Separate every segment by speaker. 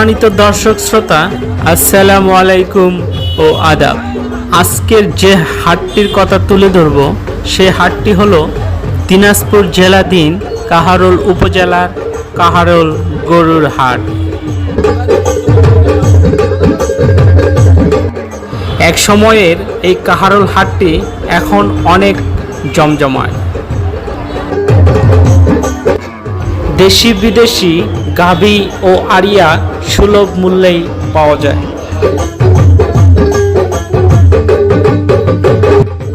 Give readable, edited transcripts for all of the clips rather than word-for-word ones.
Speaker 1: সম্মানিত দর্শক শ্রোতা, আসসালামু আলাইকুম ও আদাব। আজকের যে হাটটির কথা তুলে ধরব সেই হাটটি হলো দিনাজপুর জেলাধীন কাহারোল উপজেলার কাহারোল গরুর হাট। এক সময়ের এই কাহারোল হাটটি এখন অনেক জমজমাট। দেশি বিদেশি গাভী ও আড়িয়া সুলভ মূল্যেই পাওয়া যায়।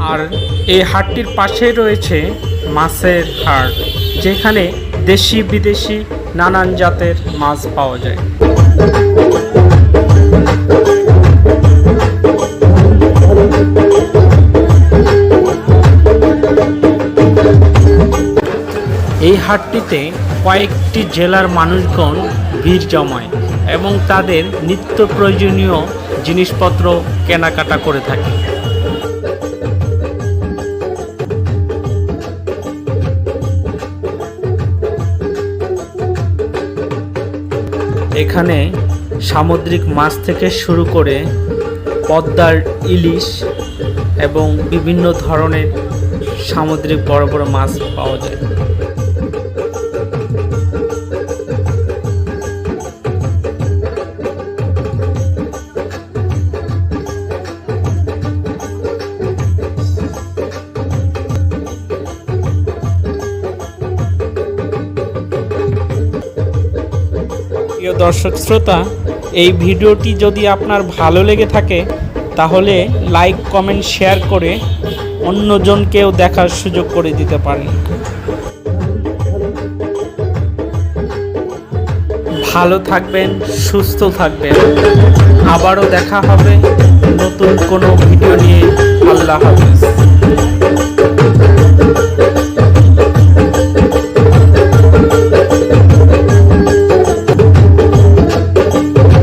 Speaker 1: আর এই হাটটির পাশেই রয়েছে মাছের হাট, যেখানে দেশি বিদেশি নানান জাতের মাছ পাওয়া যায়। এই হাটটিতে কয়েকটি জেলার মানুষগণ ভিড় জমায় এবং তাদের নিত্য প্রয়োজনীয় জিনিসপত্র কেনাকাটা করে থাকে। এখানে সামুদ্রিক মাছ থেকে শুরু করে পদ্মার ইলিশ এবং বিভিন্ন ধরনের সামুদ্রিক বড় বড় মাছ পাওয়া যায়। প্রিয় দর্শক শ্রোতা, এই ভিডিওটি যদি আপনার ভালো লেগে থাকে তাহলে লাইক, কমেন্ট, শেয়ার করে অন্যজনকেও দেখার সুযোগ করে দিতে পারেন। ভালো থাকবেন, সুস্থ থাকবেন। আবারও দেখা হবে নতুন কোনো ভিডিও নিয়ে। আল্লাহ হাফেজ।